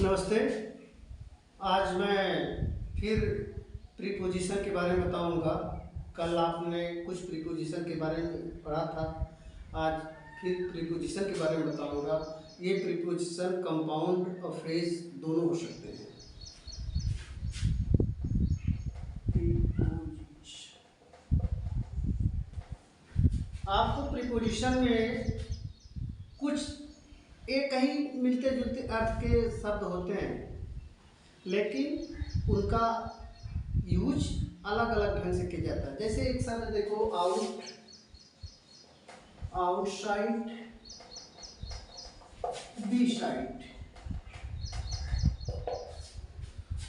नमस्ते। आज मैं फिर प्रीपोजिशन के बारे में बताऊंगा। कल आपने कुछ प्रीपोजिशन के बारे में पढ़ा था। आज फिर प्रीपोजिशन के बारे में बताऊंगा। ये प्रीपोजिशन कंपाउंड और फ्रेज दोनों हो सकते हैं। आपको प्रीपोजिशन में कुछ एक ही मिलते जुलते अर्थ के शब्द होते हैं, लेकिन उनका यूज अलग अलग ढंग से किया जाता है। जैसे एक शब्द देखो, out, outside, beside.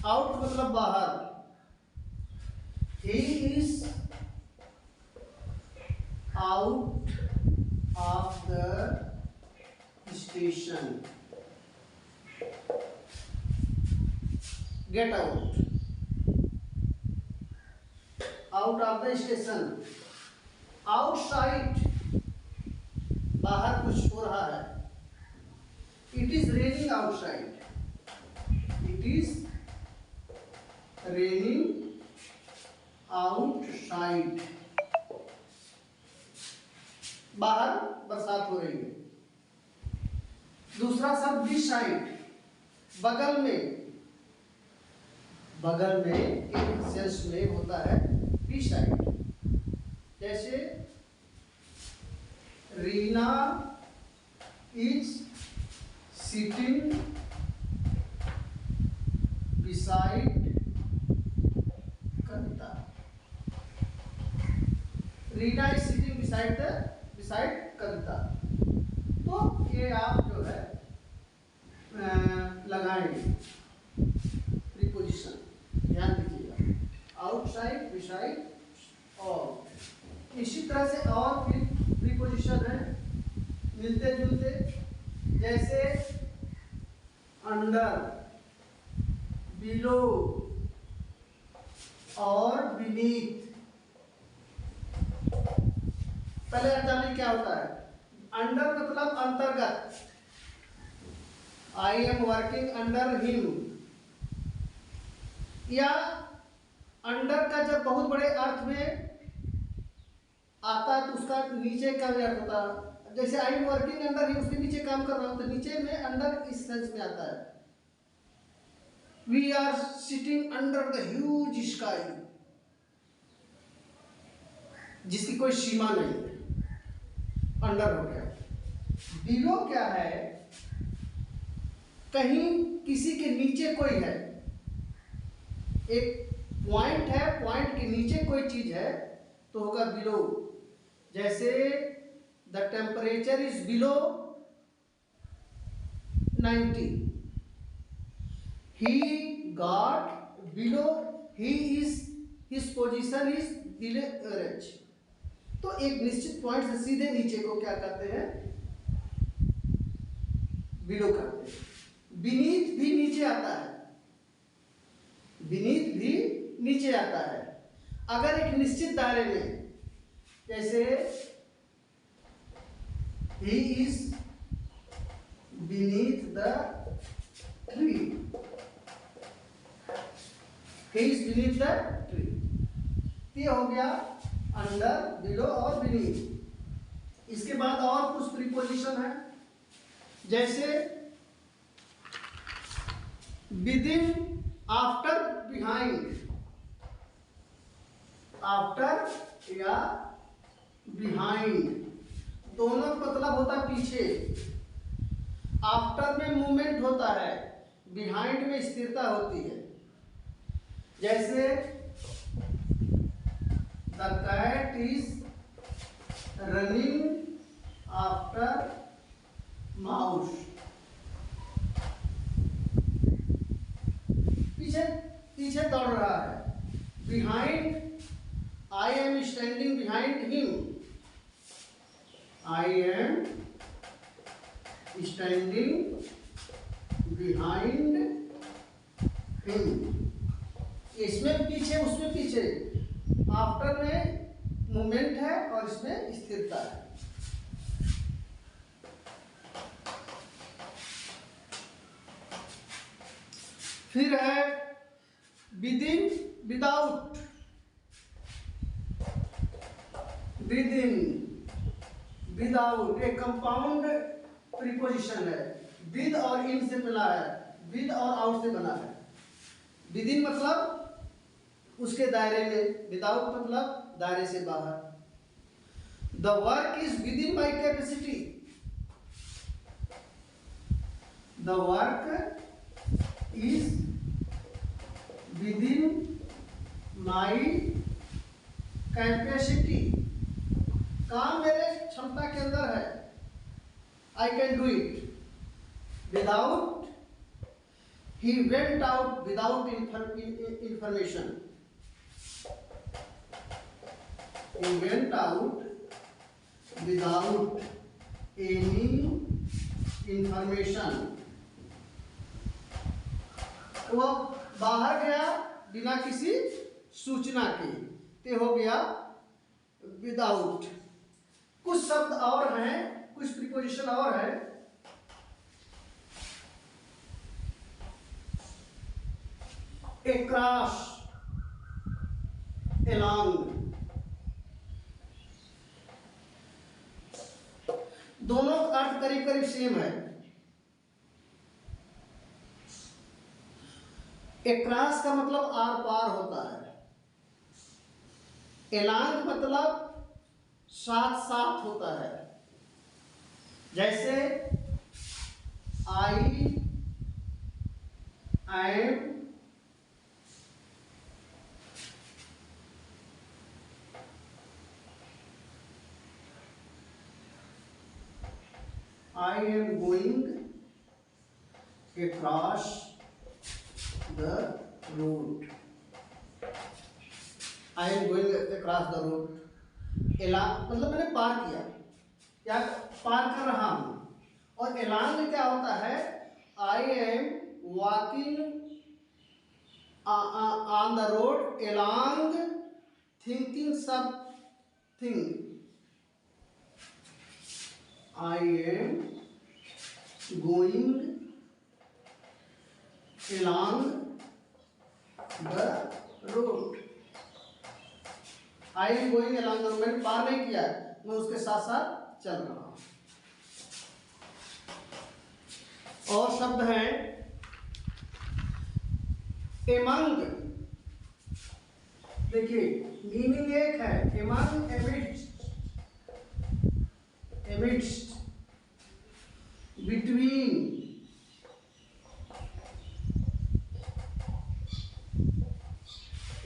Out मतलब बाहर। He is out of the station. Get out, out of the station. Outside, बाहर कुछ हो रहा है। It is raining outside. It is raining outside, बाहर बरसात हो रही है। दूसरा शब्द बी साइड, बगल में। बगल में एक सेंस में होता है बी साइड। जैसे Reena is sitting beside Kavita. Reena is sitting beside Kavita. तो ये आप जो है लगाएंगे प्रीपोजिशन, ध्यान दीजिएगा। आउटसाइड, बिसाइड और इसी तरह से और भी प्रीपोजिशन है मिलते जुलते। जैसे अंडर, बिलो और बीनीथ। पहले जानिए क्या होता है। अंडर मतलब अंतर्गत। I am working under him. या अंडर का जब बहुत बड़े अर्थ में आता है तो उसका नीचे का भी अर्थ होता है। जैसे I am working under him, उसके नीचे काम कर रहा हूं, तो नीचे में अंडर इस सेंस में आता है। We are sitting under the huge sky, जिसकी कोई सीमा नहीं है, अंडर हो गया। बिलो क्या है? कहीं किसी के नीचे कोई है, एक पॉइंट है, पॉइंट के नीचे कोई चीज है तो होगा बिलो। जैसे the temperature is below 90। He got below, his position is below average. तो एक निश्चित पॉइंट से सीधे नीचे को क्या करते हैं? बिलो करते हैं। बीनीथ भी नीचे आता है। बीनीथ भी नीचे आता है अगर एक निश्चित दायरे में। जैसे he is beneath the tree. He is beneath the tree. ये हो गया अंडर, बिलो और बीनीथ। इसके बाद और कुछ प्रीपोजिशन है। जैसे विदिन, आफ्टर, बिहाइंड। आफ्टर या बिहाइंड दोनों मतलब होता है पीछे। आफ्टर में मूवमेंट होता है, बिहाइंड में स्थिरता होती है। जैसे the cat is running after mouse. पीछे पीछे दौड़ रहा है। Behind, I am standing behind him. I am standing behind him. इसमें पीछे, उसमें पीछे। आफ्टर में मूवमेंट है और इसमें स्थिरता है। फिर है with in, without, with in, without एक कंपाउंड प्रीपोजिशन है, विद और इन से मिला है, विद और आउट से बना है। विद इन मतलब उसके दायरे में, विदाउट मतलब दायरे से बाहर। The work is with in my capacity, the work is with in my capacity, काम मेरे क्षमता के अंदर है, I can do it. Without, he went out without information, he went out without any information, वो बाहर गया बिना किसी सूचना के, ते हो गया विदाउट। कुछ शब्द और हैं, कुछ प्रीपोजिशन और है। across, along, दोनों का अर्थ करीब करीब सेम है। across का मतलब आर पार होता है, along मतलब साथ साथ होता है। जैसे I am going across the road, I am going across the road, मतलब मैंने पार किया या पार कर रहा हूं। और एलांग में क्या होता है, I am walking on the road along thinking something, I am going along the road, I am going along the road, मैंने पार नहीं किया, मैं उसके साथ साथ चल रहा हूं। और शब्द हैं एमंग, देखिए मीनिंग एक है, among amidst, amidst, between,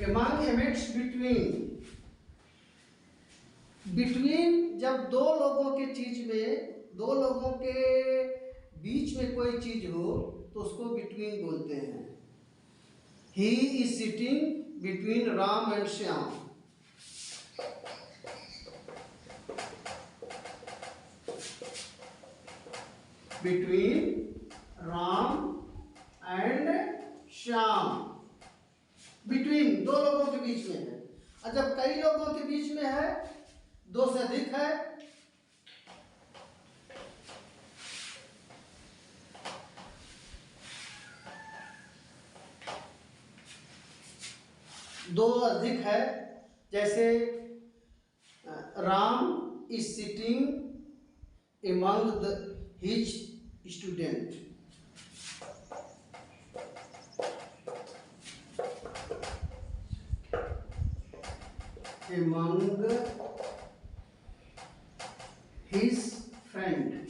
among amidst between. Between जब दो लोगों के चीज में, दो लोगों के बीच में कोई चीज हो तो उसको बिटवीन बोलते हैं। He is sitting between Ram and Shyam, between Ram and Shyam, between दो लोगों के बीच में है। और जब कई लोगों के बीच में है, दो से अधिक है, दो अधिक है, जैसे Ram is sitting among the his student, among his friend,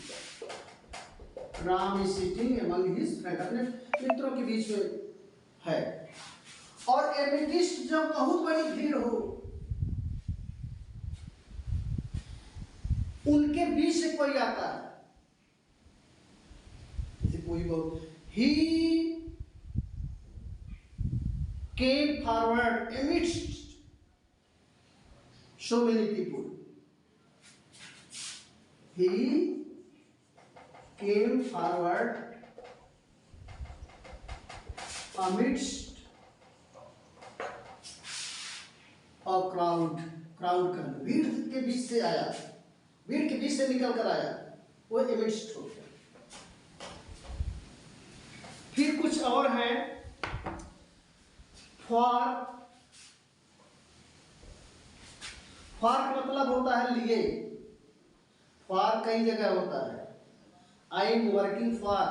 Ram is sitting among his friend, अपने मित्रों के बीच में है। और एमिटिस्ट जब बहुत बड़ी भीड़ हो, उनके बीच से कोई आता है, जैसे कोई बोल, he came forward amidst so many people, he came forward amidst a crowd, crowd का भीड़ के बीच से आया, भीड़ के बीच से निकल कर आया, वो amidst हो गया। फिर कुछ और हैं, फॉर, फॉर का मतलब होता है लिए, फॉर कई जगह होता है। I am working for,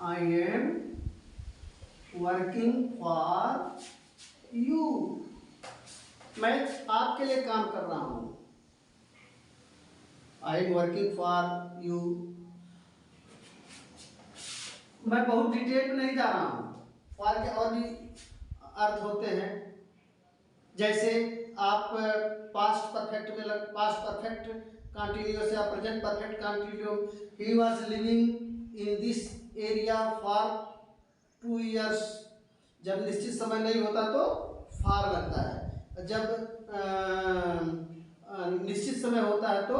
I am working for you, मैं आपके लिए काम कर रहा हूं। I am working for you. मैं बहुत डिटेल में नहीं जा रहा हूं, फॉर के और भी अर्थ होते हैं। जैसे आप पास्ट परफेक्ट में पास्ट परफेक्ट कंटिन्यूअस या present perfect continuous, he was living in this area for 2 years। जब निश्चित समय नहीं होता तो फॉर लगता है, जब निश्चित समय होता है तो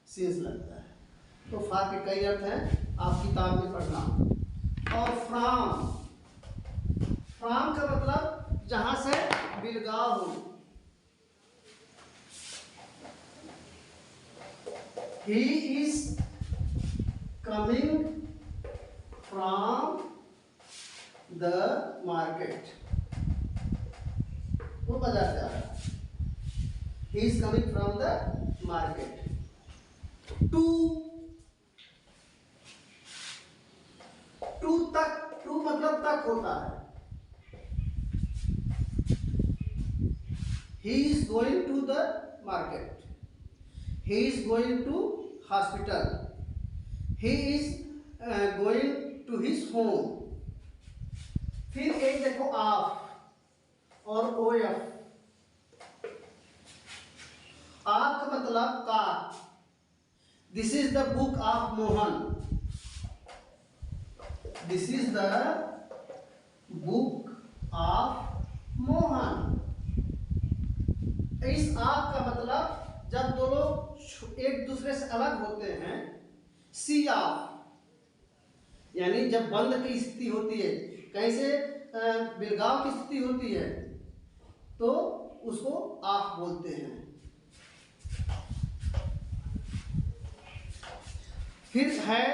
सिंस लगता है। तो फॉर के कई अर्थ हैं, आप किताब में पढ़ना। और फ्रॉम, फ्रॉम का मतलब जहां से बिलगाव हो। He is coming from the market, वो बाजार से आ रहा है। He is coming from the market. To, to तक, टू मतलब तक होता है। He is going to the market, he is going to hospital, he is going to his home। फिर एक देखो ऑफ और ओ एफ। ऑफ का मतलब का, this is the book of Mohan, this is the book of Mohan. इस आप का मतलब जब दो लोग एक दूसरे से अलग होते हैं, सी आप, यानी जब बंद की स्थिति होती है, कहीं से बिलगाव की स्थिति होती है तो उसको आप बोलते हैं। फिर है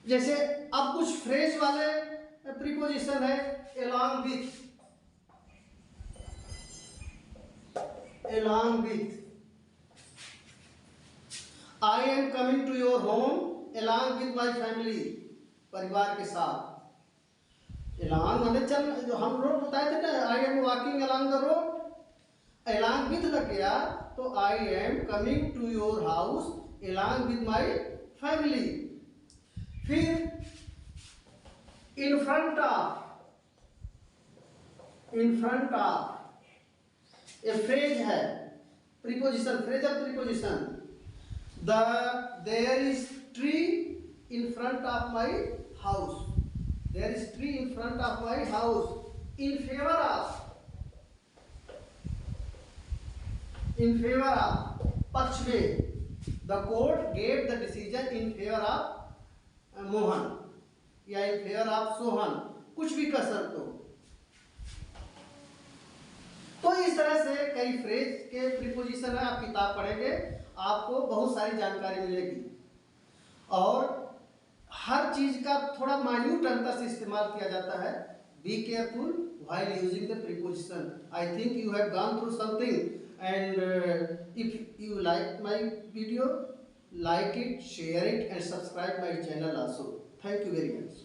जैसे अब कुछ फ्रेज वाले प्रीपोजिशन है, along with, along with, I am coming to your home along with my family, परिवार के साथ। along मतलब चल, जो हम रोड बताए थे ना, I am walking along the road, along with लग गया तो I am coming to your house along with my family। फिर in front of, in front of ये फ्रेज है, preposition, phrase of preposition. There is tree in front of my house, there is tree in front of my house in favour of, in favour of पक्ष में। The court gave the decision in favour of Mohan या in favour of Sohan, कुछ भी कर सकते हो। तो इस तरह से कई फ्रेज के प्रीपोजिशन है, आप किताब पढ़ेंगे आपको बहुत सारी जानकारी मिलेगी। और हर चीज का थोड़ा माइन्यूट अंतर से इस्तेमाल किया जाता है। Be careful while using the preposition. I think you have gone through something and if you like my video, like it, share it and subscribe my channel also. Thank you very much.